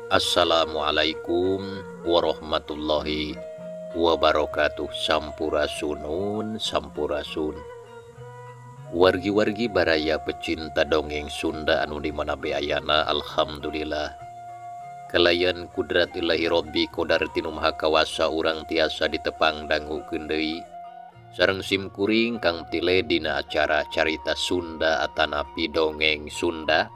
Assalamualaikum warahmatullahi wabarakatuh. Sampurasunun, sampurasun. Wargi-wargi baraya pecinta dongeng Sunda anu dimana beayana, alhamdulillah. Kalayan kudrat ilahi robbi qadar tinu maha kawasa urang tiasa ditepang dangukeun deui. Sareng simkuring kang tile dina acara carita Sunda atanapi dongeng Sunda.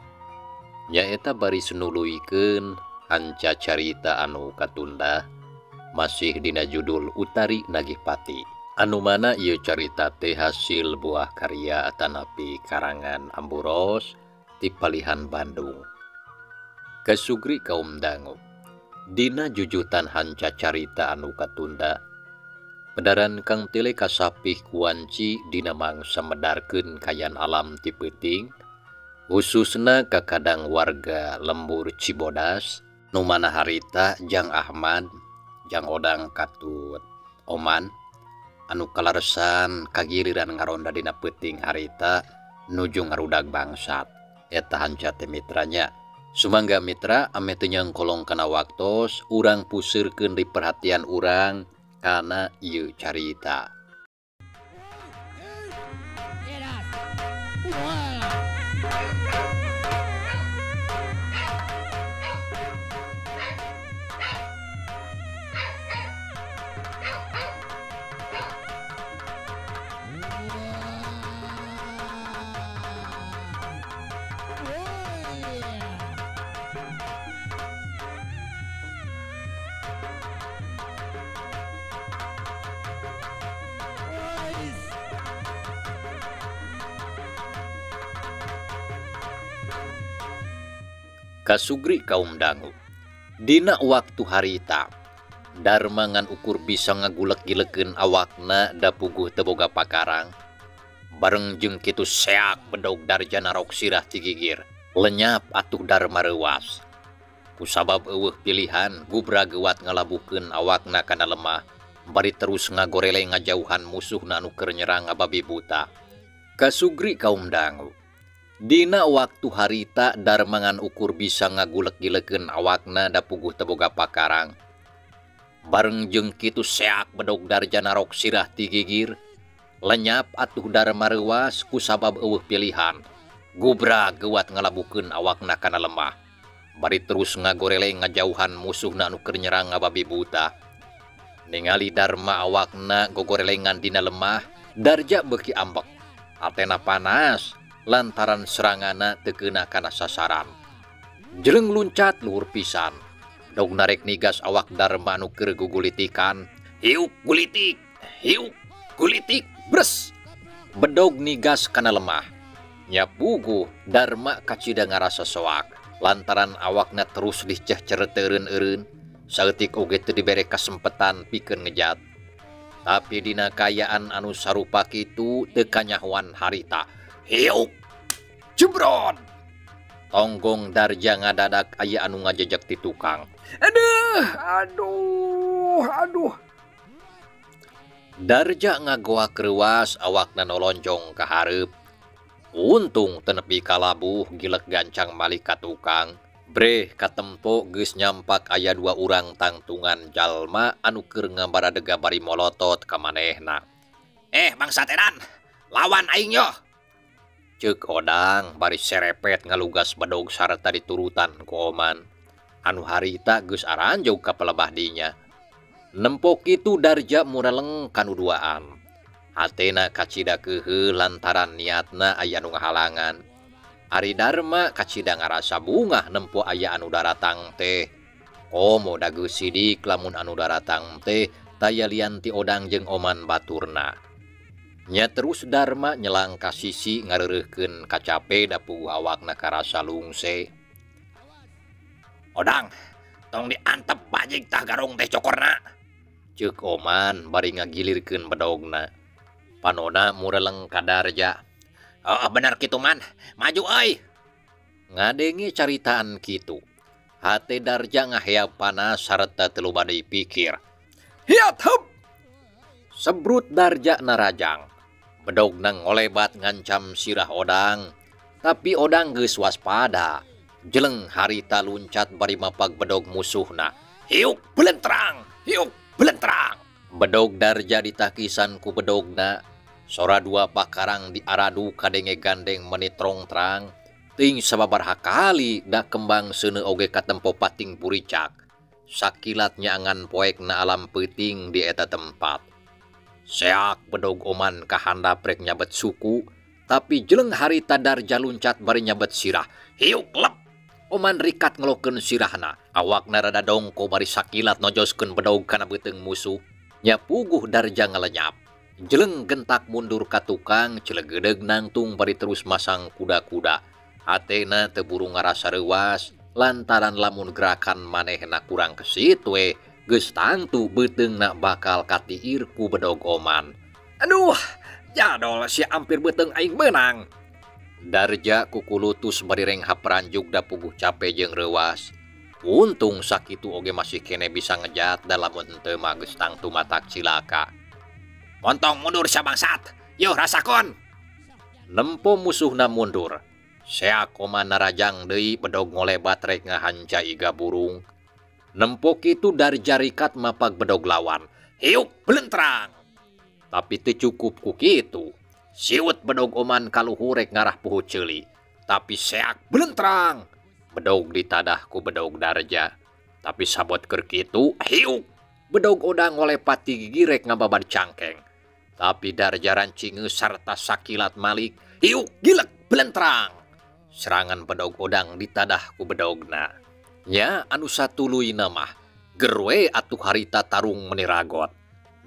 Nyaeta bari senuluykeun anca carita anu katunda masih dina judul Utari Nagih Pati, anu mana ieu carita teh hasil buah karya atanapi karangan Amburos ti Palihan Bandung. Kasugri kaum dangu dina jujutan hanca carita anu katunda pedaran kang tile kasapih kuanci dina mangsa medarkeun kayan alam ti peuting khususna ka kadang warga lembur Cibodas nu mana harita Jang Ahmad Jang Odang katut Oman anu kalaresan kagiriran ngaronda dina peuting harita nuju ngarudag bangsat. Eta hanca teh mitranya sumangga mitra ame teu nyangkolong kana waktos urang puseurkeun di perhatian urang kana ieu carita. Kasugri kaum dangu dina waktu harita darmangan ukur bisa ngagulek-gilekeun awakna da puguh teu boga pakarang bareng jeung kitu seak bedog darjana rok sirah ti gigir lenyap atuh darma reuwas kusabab eueuh pilihan gubra geuat ngalabuhkeun awakna kana lemah bari terus ngagorele ngajauhan musuhna anu keur nyerang ababi buta. Kasugri kaum dangu dina waktu harita darmangan ukur bisa ngagulek-gilekeun awakna da puguh teu boga pakarang bareng jeung kitu seak bedog darjana rok sirah ti gigir lenyap atuh darma reuwas kusabab eueuh pilihan gubra geuat ngalabuhkeun awakna kana lemah bari terus ngagorele ngajauhan musuhna anu keur nyerang ababi buta. Ningali darma awakna gogorelengan dina lemah darja beuki ambek atena panas lantaran serangana teu keuna kana sasaran. Jeleng luncat luhur pisan dog narek nigas awak darma anu keur gugulitikan. Hiuk gulitik, hiuk gulitik, bres bedog nigas kana lemah. Nya puguh darma kacida ngarasa soak lantaran awakna terus diceh-cereteureun eureun saeutik oge teu dibere kasempetan pikeun ngejat. Tapi dina kayaan anu sarupa kitu teu kanyahoan harita. Hiuk jebron tonggong darja ngadadak aya anu ngajejek ti tukang. Aduh darja ngagoak reuwas awakna nolonjong ka hareup. Untung teu nepi kalabuh gilek gancang malih ka tukang. Breh katempo geus nyampak aya dua urang tangtungan jalma anu keur ngabaradega bari molotot ka manehna. Bangsa Tenan, lawan aing yo. Ceuk Odang bari serepet ngalugas bedog sarta diturutan ku Oman anu harita geus aranjog ka pelebah dinya. Nempo kitu darja mureleng kanu duaan. Hatena kacida keuheul lantaran niatna aya anu ngahalangan. Ari darma kacida ngarasa bungah nempo aya anu daratang teh. Komo dageus sidik lamun anu daratang teh taya lian ti Odang jeung Oman baturna. Nya terus darma nyelang ka sisi ngareureuhkeun kacape da puguh awakna karasa lungse. Odang, tong diantep bajing tah garong teh cokorna. Ceuk Oman bari ngagilirkeun bedogna. Panona mureleng ka darja. Bener kitu man, maju euy. Ngadenge caritaan kitu hate darja ngaheap panas sarta teu bade pikir. Hiat heup. Sebrut darja narajang. Bedog nang ngolebat ngancam sirah Odang, tapi Odang geus waspada. Jeleng harita luncat bari mapag bedog musuhna. Hiuk belentrang, hiuk belentrang. Bedog Darja ditakisan ku bedogna. Sora dua pakarang diaradu kadenge gandeng menitrong terang. Ting sababaraha kali da kembang seuneu oge katempo pating puricak. Sakilat nyaangan poek na alam peuting di eta tempat. Seak bedog oman kahandap rek nyabet suku, tapi jeleng harita Darja luncat bari nyabet sirah. Hiuk lep. Oman rikat ngelokeun sirahna. Awakna rada dongko bari sakilat nojoskeun bedog kana beuteung musuh. Nya puguh Darja ngalenyap. Jeleng gentak mundur ka tukang, cilegedeg nangtung bari terus masang kuda-kuda. Hatena teu buru ngarasa reuas, lantaran lamun gerakan manehna kurang kesit we, geus tangtu beuteungna bakal katiir ku bedog oman. Aduh, jadol si ampir beuteung aing beunang. Darja kukulutus bari renghap ranjuk da puguh capek jeung reuas. Untung sakitu oge masih kene bisa ngejat da lamun henteu mah geus tangtu matak cilaka. Montong mundur sabangsat, yuh rasakon. Nempo musuhna mundur. Seak oman narajang deui bedog ngolebat rek ngahanca iga burung. Nempo kitu Darja rikat mapag bedog lawan. Hiuk belentrang. Tapi teu cukup ku kitu. Siwet bedog oman kaluhur rek ngarah puhut ceuli. Tapi seak belentrang. Bedog ditadah ku bedog Darja. Tapi sabot keur kitu, hiuk. Bedog odang ngolepat ti gigi rek ngababad cangkeng. Tapi Darja rancingeun sarta sakilat malik. Hiuk gilek belentrang. Serangan bedog odang ditadah ku bedogna. Nya anu satuluyna mah gerwe atuh harita tarung meniragot.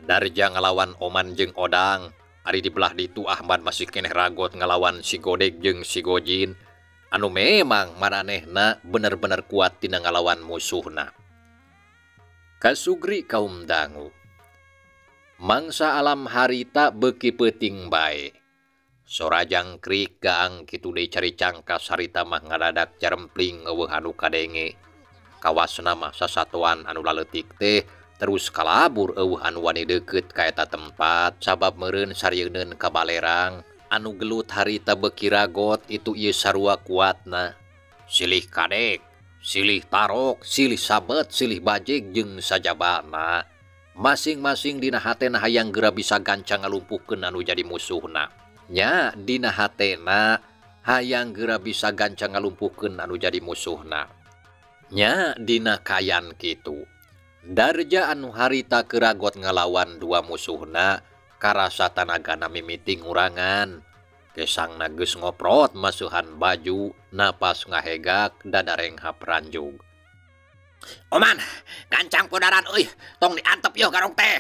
Darja ngalawan oman jeung odang. Ari di belah ditu Ahmad masih keneh ragot ngalawan si Godeg jeung si Gojin. Anu memang maranehna bener-bener kuat tina ngalawan musuhna. Kasugri kaum dangu. Mangsa alam harita beuki peuting bae. Sora jangkrik gaang kitu deui cari cangkas harita mah ngadadak carempling eueuh anu kadenge. Kawasna mah sasatuan anu laleutik teh terus kalabur eueuh anu wani deukeut ka eta tempat sabab meureun sarieun ka balerang anu gelut harita beuki ragot itu ieu sarua kuatna. Silih kadek, silih tarok, silih sabet, silih bajeg jeung sajabana. Masing-masing dina hatena hayang geura bisa gancang ngalumpuhkeun anu jadi musuhna. Nya dina hatena hayang geura bisa gancang ngalumpuhkeun anu jadi musuhna. Nya dina kayan kitu. Darja anu harita keragot ngalawan dua musuhna karasa tanagana mimiti ngurangan. Kesangna geus ngoprot masuhan baju napas ngahegak dadarenghap ranjug. Oman, gancang podaran euy, tong diantep yo garong teh.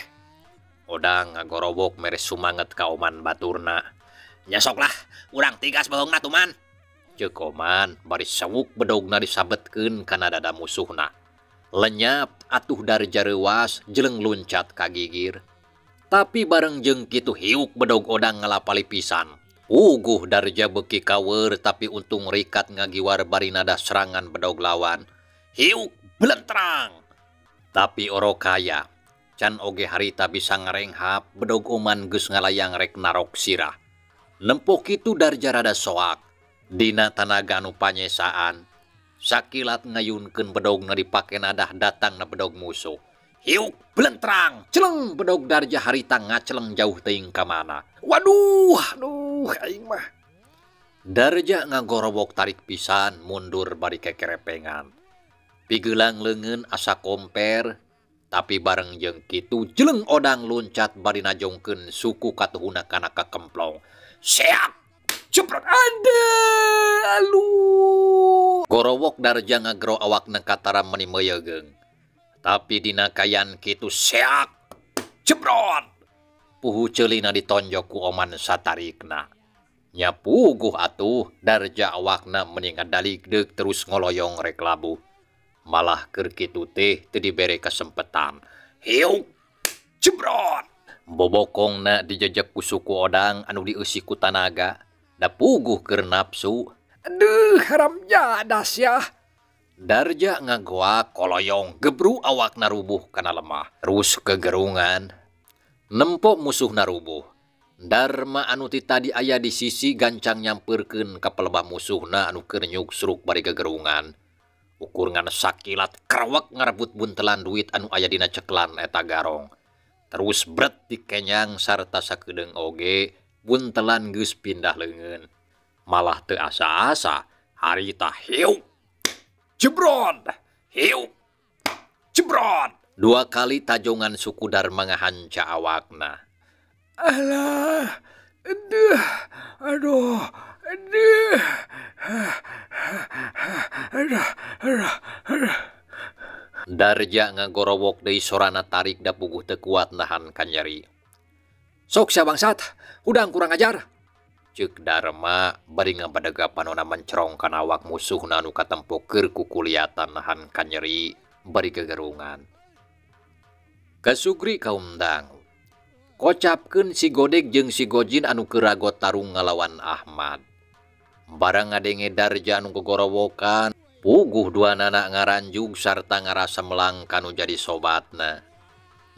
Odang ngagorobok mere sumanget ka oman baturna. Nya sok lah, urang tigas beheungna tuman. Ceuk oman bari sawuk bedogna disabetkeun kana dada musuhna. Lenyap atuh Darja reuas jeleng luncat ka gigir. Tapi bareng jeung kitu hiuk bedog odang ngalapali pisan. Uguh Darja beuki kaweur tapi untung rikat ngagiwar bari nada serangan bedog lawan. Hiuk belentrang. Tapi oro kaya can oge harita bisa ngarenghap bedog oman geus ngalayang rek narok sirah. Nempo kitu Darja rada soak dina tanaga anu panyesaan. Sakilat ngayunkeun bedogna dipake nadah datang na bedog musuh. Hiuk belentrang, celeng bedog Darja harita ngaceleng jauh teuing ka mana. Waduh, aduh aing mah. Darja ngagorobok tarik pisan mundur bari kekerepengan. Pigeulang leungeun asa komper, tapi bareng jeung kitu jeleng odang luncat bari najongkeun suku katuhuna kana kakemplong. Seak! Ceprot ada alu. Gorowok Darja ngagro awakna kataram meni meuyegeung. Tapi dina kayan kitu seak ceprot. Puhu ceulina ditonjok ku oman satarikna. Nya puguh atuh Darja awakna meni ngadaligdeug terus ngoloyong rek labuh. Malah keur kitu teh teu dibere kasempetan. Hiuk ceprot. Bobokongna dijejek ku suku odang anu dieusi ku tanaga. Da puguh keur nafsu. Aduh haram jadas ya. Darja ngagoak koloyong gebru awakna rubuh kana lemah. Terus kegerungan. Nempo musuhna rubuh. Dharma anu ti tadi aya di sisi gancang nyamperkeun ka pelebah musuhna anu keur nyuksruk bari gegerungan. Ukur ngana sakilat krewek ngarebut buntelan duit anu aya dina ceklan eta garong. Terus bret dikenyang sarta sakedeung oge buntelan geus pindah leungeun. Malah teu asa-asa harita hiu jebrod hiu jebrod. 2 kali tajongan suku Dharma ngahanca awakna. Alah, aduh, Darja ngagorowok deui sorana tarik da puguh teu kuat nahan ka nyeri. Sok sia bangsat, udang kurang ajar. Ceuk Dharma bari ngabadega panonna mencerong kana awak musuhna anu katempo keur kukuliatan nahan ka nyeri bari gegerungan. Kasugri kaum dangu. Kocapkeun si Godeg jeung si Gojin anu keuragot tarung ngalawan Ahmad. Barang ngadenge Darja anu gogorowokan, puguh duanana ngaranjug sarta ngarasa melangka nu jadi sobatna.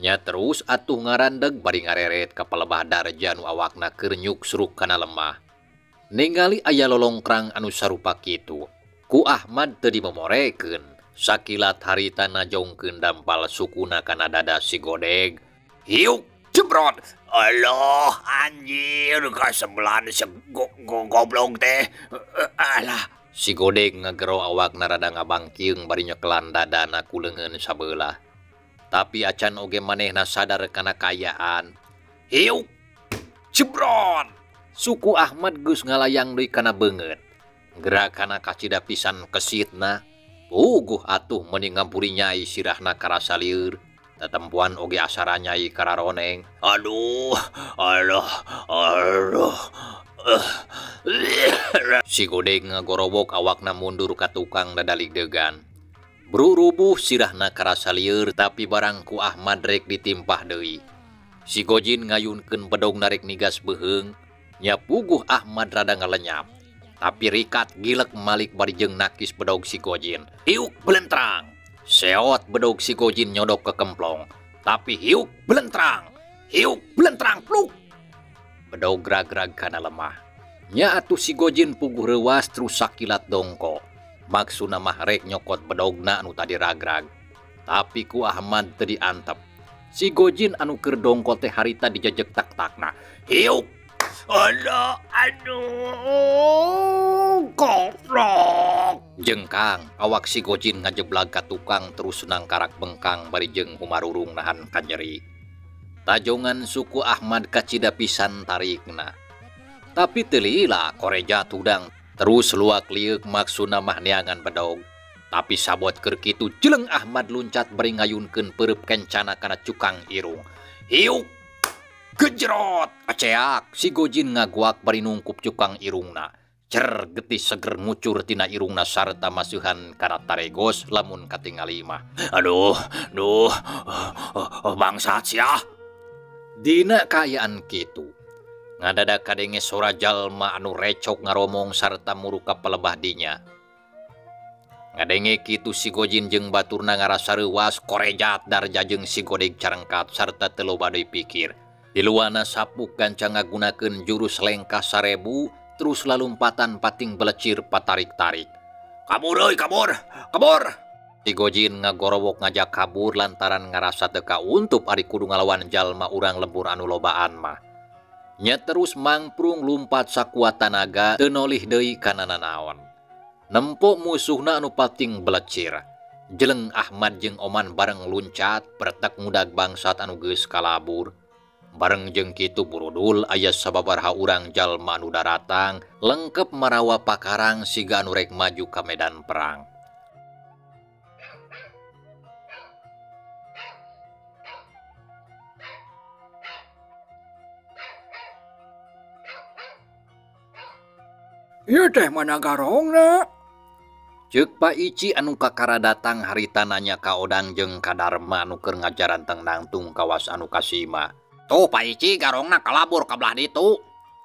Nya terus atuh ngarandeg bari ngareret ka pelebah Darja anu awakna keur nyuksruk kana lemah. Ningali aya lolongkrang anu sarupa kitu, ku Ahmad teu dimomorekeun. Sakilat harita najongkeun dampal sukuna kana dada si Godeg. Hiuk jebrod. Allah, anjir, kasebelan goblok teh. Alah, si Godeg ngagero awakna rada ngabangkiung bari nyekelan dadana ku leungeun sabelah. Tapi acan oge manehna sadar kana kayaan. Hiuk jebrod. Suku Ahmad geus ngalayang deui kana beungeut. Gerakana kacida pisan kesitna. Puguh atuh mending ngampuri nyai sirahna karasa lieur. Tatempuan oge asara nyai kararoneng. Aduh. Si Godeg ngagorowok awakna mundur ka tukang dadalig degan. Bru-rubuh sirahna karasa lieur tapi barang ku Ahmad rek ditimpah deui. Si Gojin ngayunkeun bedog narek nigas beheung. Nya puguh Ahmad rada ngalenyap. Tapi rikat gilek malik bari jeung nakis bedog si Gojin. Hiuk belentrang. Seot bedog si Gojin nyodok ke kemplong. Tapi hiuk belentrang pluk. Bedog grag-grag kana lemah. Nya atuh si Gojin puguh reuwas terus sakilat dongko. Maksudna mah rek nyokot bedogna anu tadi ragrag. Tapi ku Ahmad teu diantep. Si Gojin anu keur dongko teh harita dijejeg tak-takna. Hiuk. Aduh, goblok. Jengkang awak si Gojin ngajeblag ka tukang terus senang karak bengkang bari jeung humarurung nahan ka nyeri. Tajongan suku Ahmad kacida pisan tarikna. Tapi teu lila koreja tudang terus luak liuk maksudna mah neangan bedog. Tapi sabot keur kitu jeleng Ahmad luncat bari ngayunkeun peureub kencana kana cukang irung. Hiuk gejrot. Aceak si Gojin ngaguak bari nungkup cukang irungna. Cer getih seger ngucur tina irungna sarta masuhan kana taregos lamun katingali mah. Aduh, bangsat sia. Dina kaayaan kitu ngadadak kadenge sora jalma anu recok ngaromong sarta muruka pelebah dinya. Ngadenge kitu si Gojin jeung baturna ngarasa reuwas korejat Darja jeung si Godeg carengkat sarta teu loba deui pikir. Di luana sapuk gancang ngagunakeun jurus lengkah 1000 terus lalumpatan pating belecir patarik-tarik. Kabur euy, kabur. Si Gojin ngagorowok ngajak kabur lantaran ngarasa teu kauntup ari kudu ngalawan jalma urang lembur anu lobaan mah. Nya terus mangprung lumpat sakuat tanaga teu nolih deui kana nanaon. Nempo musuhna anu pating belecir. Jeleng Ahmad jeung Oman bareng luncat pertek ngudag bangsat anu geus kalabur. Bareng jeung kitu burudul aya sababaraha urang jalma anu daratang lengkep marawa pakarang siga anu rek maju ka medan perang. Ieu teh mana garongna? Ceuk Pak Ici anu kakara datang harita nanya ka Odang jeung ka Dharma anu keur ngajaran teng nangtung kawas anu kasima. Tuh Pak Ici garongna kalabur ka belah ditu.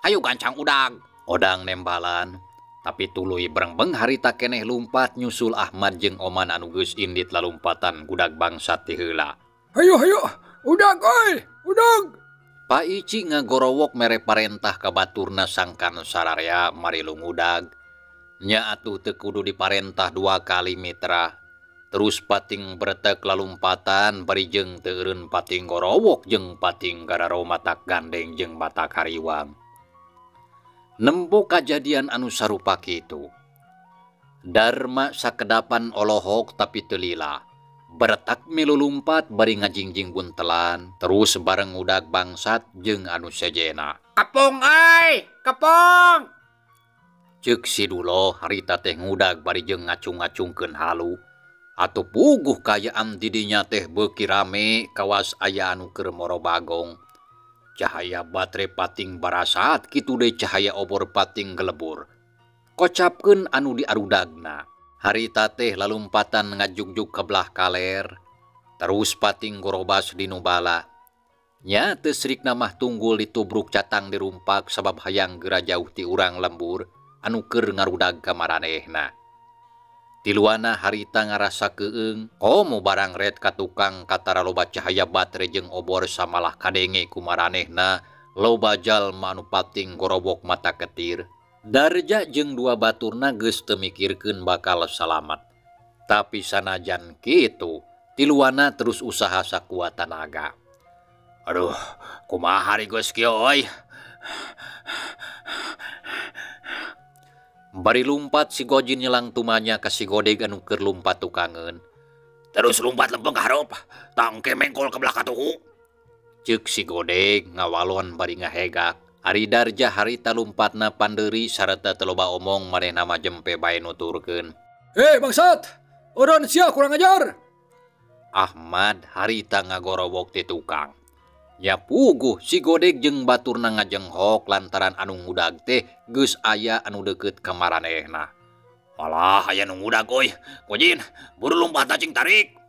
Hayu gancang udag. Odang nembalan. Tapi tuluy berengbeng harita keneh lumpat nyusul Ahmad jeung Oman anu geus indit lalumpatan gudag bangsat ti heula. Hayu, udag euy, udag. Pak Ici ngagorowok mere parentah ka baturna sangkan sararea mari lungudag. Nya atuh teu kudu diparentah 2 kali mitra. Terus pating bretek lalumpatan bari jeung teu eureun pating gorowok jeung pating gararo matak gandeng jeung matak hariwang. Nembo kajadian anu sarupa kitu. Darma sakedapan olohok tapi teu lila. Beretak milulumpat bari ngajingjing buntelan, terus bareng udag bangsat jeung anu sejena. Kepung ai, kepung. Ceuk si Dulo harita teh ngudag bari jeung ngacung-ngacungkeun halu. Atuh puguh kayaan didinya teh beuki rame kawas aya anu keur moro bagong. Cahaya batre pating barasat kitu deui cahaya obor pating gelebur. Kocapkeun anu diarudagna. Harita teh lalumpatan ngajugjug ke belah kaler. Terus pating gorobas di nubala. Nya teu srikna mah tunggul ditubruk catang dirumpak sabab hayang geura jauh ti urang lembur anu keur ngarudag ka maranehna. Tiluana harita ngarasa keung, komo barang red ka tukang katara loba cahaya batre jeung obor samalah kadenge ku maranehna loba jalma anu pating gorobok mata ketir. Darja jeung 2 baturna geus teu mikirkeun bakal salamet. Tapi sanajan kitu, tiluana terus usaha sakuat tenaga. Aduh, kumaha hari geus kieu euy. Bari lumpat si Gojin nyelang tumanya ka si Godeg anu keur lumpat tukangeun. Terus lumpat lempeng ka hareup, tangke mengkol ke belah katuhu. Ceuk si Godeg ngawalon bari ngahegak. Ari Darja harita lumpatna pandeuri sareta teu loba omong manehna mah jempe bae nuturkeun. Hei bangsat, urang sia kurang ajar. Ahmad harita ngagorowok ti tukang. Ya puguh si Godeg jeung baturna ngajenghok lantaran anu ngudag teh geus aya anu deukeut ka maranehna. Malah aya nu ngudag euy. Gojin, buru lumpat cing tarik.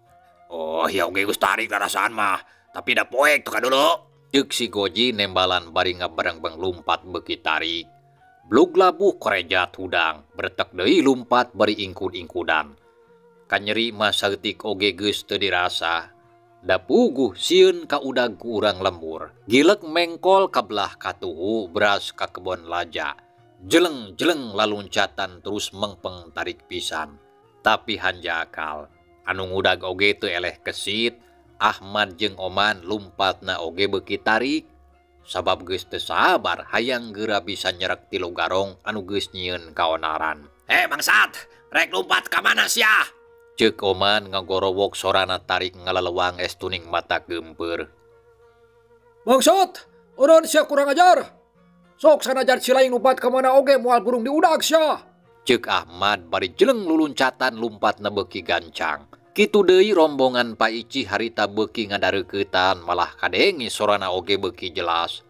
Oh, ya oge geus tarik rasaan mah, tapi da poek tuh kadulu. Ceuk si Goji nembalan bari ngabareng-bareng lumpat beuki tarik. Blug labuh korejat hudang, bertek deui lumpat bari ingkud-ingkudan. Kanyeri mah saeutik oge geus teu dirasa. Da puguh sieun ka udag ku urang lembur. Gilek mengkol ka belah katuhu beras ka kebon laja. Jeleng-jeleng laluncatan terus mengpeng tarik pisan. Tapi hanjakal, anu ngudag oge teu eleh kesit. Ahmad jeung Oman lumpatna oge beuki tarik. Sabab geus teu sabar hayang geura bisa nyerek ti Lugarong anu geus nyieun kaonaran. Bangsat, rek lumpat ka mana sia? Ceuk Oman ngagorowok sorana tarik ngalalewang estuning mata geumpeur. Bangsat, urang sia kurang ajar. Sok sanajan si laing lumpat ka mana oge moal burung diudag sia. Ceuk Ahmad bari jeleng luluncatan lumpatna beuki gancang. Kitu deui rombongan Pak Ici harita beuki ngadareuketan malah kadenge sorana oge beuki jelas.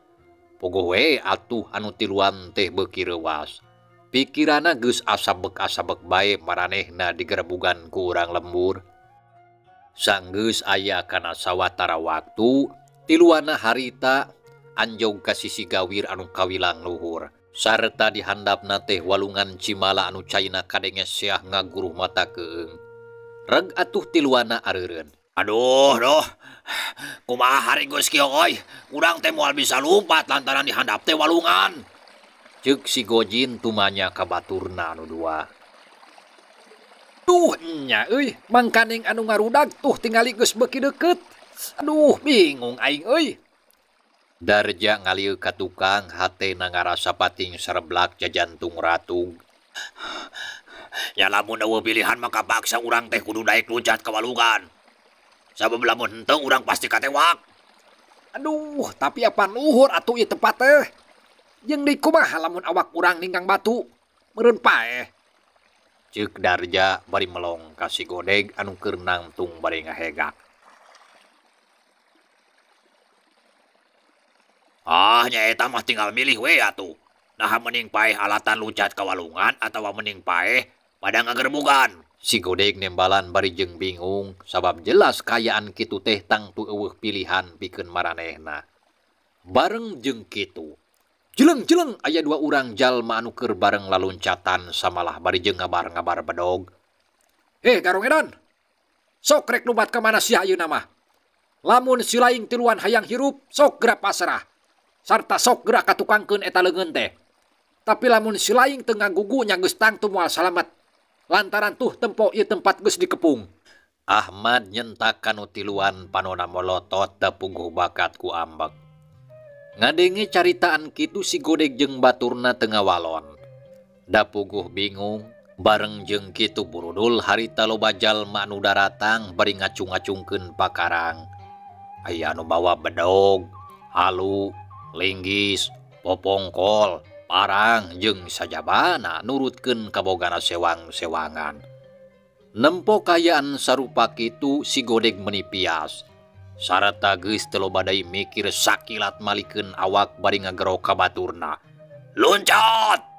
Pogoh we atuh anu tiluan teh beuki reuwas. Pikirana geus asabek-asabek bae maranehna digerebugan ku urang lembur. Sanggeus aya kana sawatara waktu, tiluana harita anjog ka sisi gawir anu kawilang luhur. Sarta dihandapna teh walungan cimala anu caina kadenge seah ngaguruh mata keung. Reg atuh tiluana areureun. Aduh, kumaha hari geus kieu euy. Urang teh moal bisa lumpat lantaran dihandap teh walungan. Ceuk si Gojin tumanya ka baturna anu 2. Duh nya euy, mangkaneng anu ngarudag tuh tingali geus beuki deukeut. Aduh, bingung aing euy. Darja ngalieu ka tukang hatena ngarasa pating sareblak jajantung ratug. Ya lamun eueuh pilihan maka paksa urang teh kudu daek luncat ka walungan. Sabab lamun henteu urang pasti katewak. Aduh, tapi apa luhur atuh ieu tempat teh. Jeung deui kumaha lamun awak urang ninggang batu. Meureun paeh. Ceuk Darja bari melong ka si Godeg anu keur nangtung bari ngahegak. Nyaeta mah tinggal milih we atuh. Nah mending paeh alatan luncat ka walungan atawa mending paeh pada ngagerbugan. Si Godeg nembalan bari jeung bingung sabab jelas kayaan kitu teh tangtu eueuh pilihan pikeun maranehna. Bareng jeung kitu, jeleng-jeleng aya 2 urang jalma anu keur bareng laluncatan samalah bari jeung ngabar-ngabar bedog. Garong edan. Sok rek lumpat ka mana sia ayeuna mah. Lamun si laing tiluan hayang hirup, sok geura pasrah. sarta sok gerak katukangkeun eta leungeun teh. Tapi lamun si laing teu ngagugunya geus tangtu moal salamet. Lantaran tuh tempo ieu tempat geus dikepung. Ahmad nyentak kanu tiluan panona molotot da puguh bakat ku ambek. Ngadenge caritaan kitu si Godeg jeung baturna teu ngawalon. Da puguh bingung, bareng jeung kitu burudul harita loba jalma anu daratang bari ngacung-ngacungkeun pakarang. Aya anu bawa bedog, halu, linggis, popongkol, parang jeung sajabana nurutkeun kabogana sewang-sewangan. Nempo kayaan sarupa kitu si Godeg menipias. Sarata geus teu loba deui mikir sakilat malikeun awak bari ngagero ka baturna. Loncat!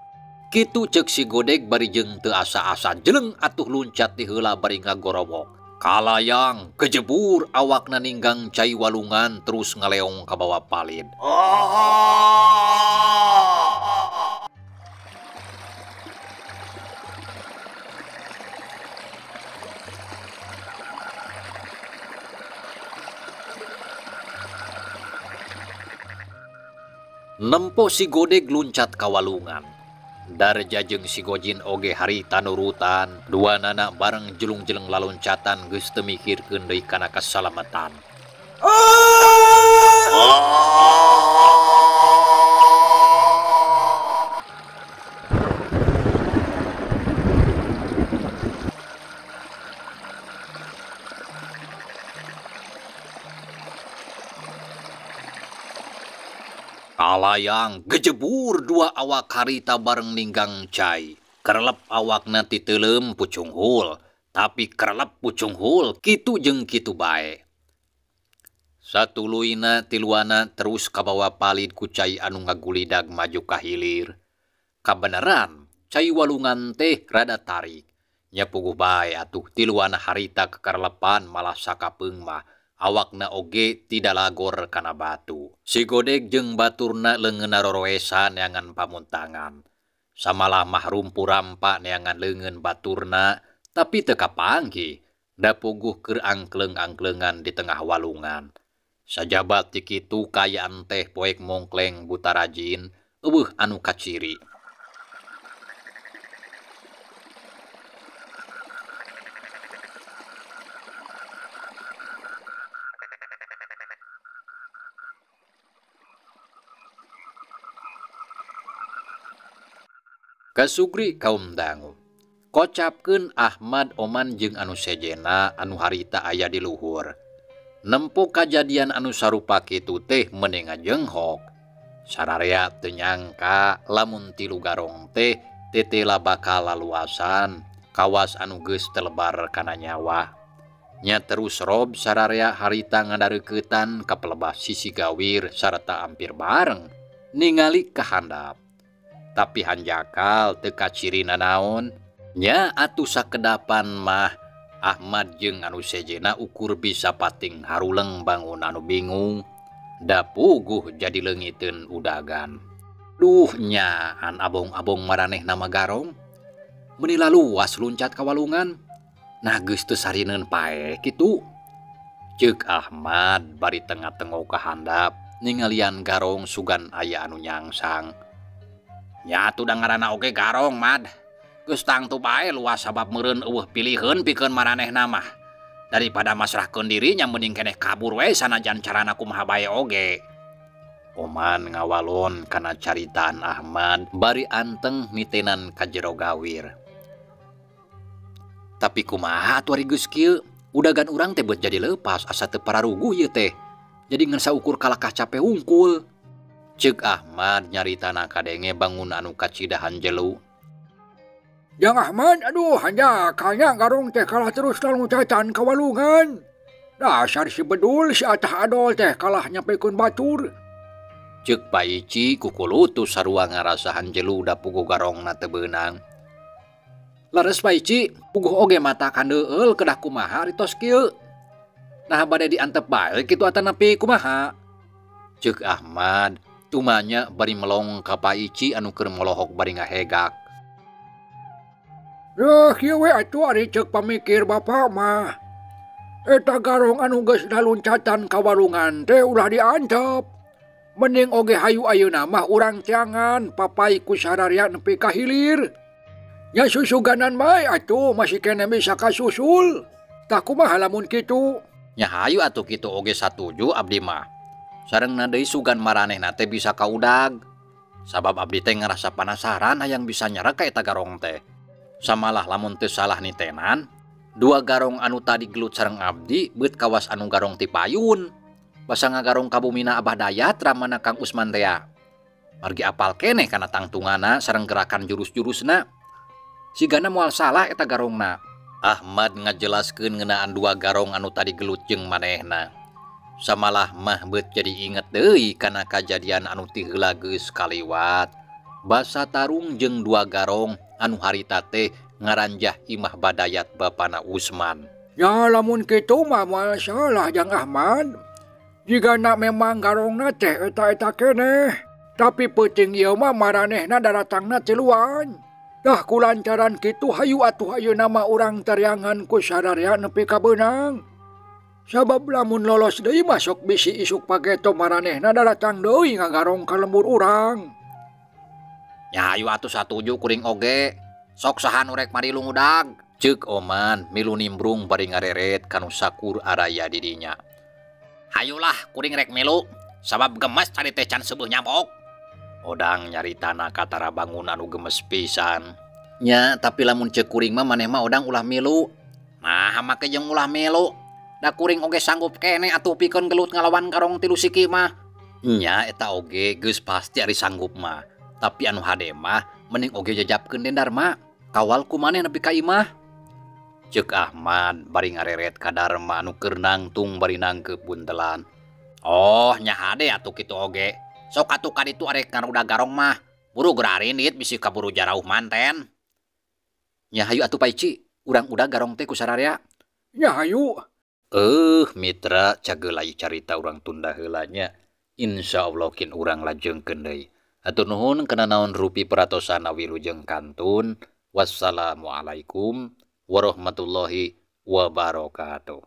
Kitu ceuk si Godeg bari jeung teu asa-asa jeleng atuh luncat ti heula bari ngagorobok. Kalayang kejebur awakna ninggang cai walungan terus ngaleong ka bawah palid. Nempo si Godeg luncat ka walungan. Darja jeung si Gojin oge harita nurutan, duanana bareng jelung-jeleng laloncatan geus teu mikirkeun deui kana kasalametan. Kalayang gejebur dua awak harita bareng ninggang cai. Kerelep awakna ti teuleum pucung hul, tapi kerelep pucung hul kitu jeung kitu bae. Satuluina tiluana terus ka bawah palid ku cai anu ngagulidag maju ka hilir. Kabeneran cai walungan teh rada tarik. Nya puguh bae atuh tiluana harita kekerelepan malah sakapeung mah. Awakna oge tidak lagor kana batu. Si Godeg jeung baturna leungeunna roroesan neangan pamuntangan. Samalah mah rumpu-rampa neangan leungeun baturna, tapi teu kapanggih. Da puguh keur angkleng-angklengan di tengah walungan. Sajabat ti kitu kayaan teh poek mongkleng buta rajin, eueuh anu kaciri. Kasugri kaum dangu. Kocapkeun Ahmad Oman jeung anu sejena anu harita aya di luhur. Nempo kajadian anu sarupa kitu teh meuneu ngajenghok. Sararea teu nyangka lamun tilu garong teh tetela bakal laluasan kawas anu geus telebar kana nyawa. Nya terus rob sararea harita ngadareuketan ka pelebah sisi gawir sarta ampir bareng ningali ka handap. Tapi hanjakal teu kacirina naon. Nya atuh sakedapan mah Ahmad jeung anu sejena ukur bisa pating haruleng bangun anu bingung. Da puguh jadi leungiteun udagan. Duh nya an abong-abong maraneh nama garong. Meuni laluas luncat ka walungan. Nah geus teu sarineun pae kitu. Ceuk Ahmad bari tengah-tengok ka handap ningalian garong sugan aya anu nyangsang. Ya tuh ngaranna oge garong mad. Geus tangtu bae luas sabab meureun eueuh piliheun pikeun maranehna mah. Daripada masrahkeun diri nya mending keneh kabur we sanajan carana kumaha bae oge. Oman ngawalon kana caritaan Ahmad bari anteng mitenan ka jero gawir. Tapi kumaha atuh ari geus kieu? Udagan urang teh beut jadi leupas asa teu pararuguh ieu teh. Jadi ngan saukur kalakah capek hungkul. Ceuk Ahmad nyaritana kadenge bangun anu kacidahan jelu. Jang Ahmad, aduh hanjakanya garong teh kalah terus laluncatan ka walungan. Dasar si bedul si atah adol teh kalah nyampekeun batur. Ceuk Paici kukulutu sarua ngarasahan jelu da puguh garongna teu beunang. Lares Paici, puguh oge mata kandeueul kedah kumaha ritos kieu. Nah bade diantep bae kitu atanapi kumaha. Ceuk Ahmad tumanya bari melong ka Paici anu keur molohok bari ngahegak. Kieu we atuh ari ceuk pamikir bapa mah. Eta garong anu geus laluncatan ka walungan teh ulah diantep. Mending oge hayu ayeuna mah urang tiangan papai ku sararea nepi ka hilir. Nya susuganan bae atuh masih kena bisa kasusul. Tah kumaha lamun kitu? Nya hayu atuh kitu oge satuju abdi mah. Sarengna deui sugan maranehna teh bisa kaudag. Sabab abdi teh ngerasa penasaran hayang bisa nyerek ka eta garong teh. Samalah lamun teu salah nitenan, 2 garong anu tadi gelut sareng abdi beut kawas anu garong ti payun. Basa ngagarong kabumina Abah Dayat ramana Kang Usman teh. Margi apal keneh kana tangtungana sareng gerakan jurus-jurusna. Sigana moal salah eta garongna. Ahmad ngajelaskeun ngeunaan 2 garong anu tadi gelut jeung manehna. Samalah mah beut jadi inget deui kana kajadian anu ti heula geus kaliwat. Basa tarung jeung 2 garong anu harita teh ngaranjah imah Badayat bapana Usman. Ya lamun kitu mah moal salah Jang Ahmad. Jigana memang garongna teh eta-eta keneh, tapi peuting ieu mah maranehna daratangna tiluan. Dah kulancaran kitu hayu atuh ayeuna mah urang tariangan ku sararea nepi ka beunang. Sabab lamun lolos deui mah sok bisi isuk pageto maranehna daratang deui ngagarong ka lembur urang. Nya hayu atuh satuju kuring oge. Sok saha nu rek mari lungudag. Ceuk Oman milu nimbrung bari ngareret kanu sakur araya di dinya. Hayulah kuring rek milu, sabab gemes cari teh can seueuh nyamok. Odang nyaritana katara bangun anu gemes pisan. Nya tapi lamun ceuk kuring mah maneh mah odang ulah milu. Nah make jeung ulah milu. Da kuring oge sanggup keneh atuh pikeun gelut ngalawan garong tilu siki mah. Nya eta oge geus pasti ari sanggup mah. Tapi anu hade mah mending oge jajabkeun Dendarma. Kawal ku maneh nepi ka imah. Ceuk Ahmad bari ngareret ka Darma anu keur nangtung bari nangkeup buntelan. Oh nya hade atuh kitu oge. Sok atuh ka ditu arek ngarudag garong mah. Buru gerarinit bisi kaburu jarauh manten. Nya hayu atuh Paici, urang udah garong teh ku sararea. Nya hayu. Mitra cageulai carita urang tunda heula nya. Insyaallah kin urang lajengkeun deui. Hatur nuhun kana naon rupi peratosan wilujeng kantun. Wassalamualaikum warahmatullahi wabarakatuh.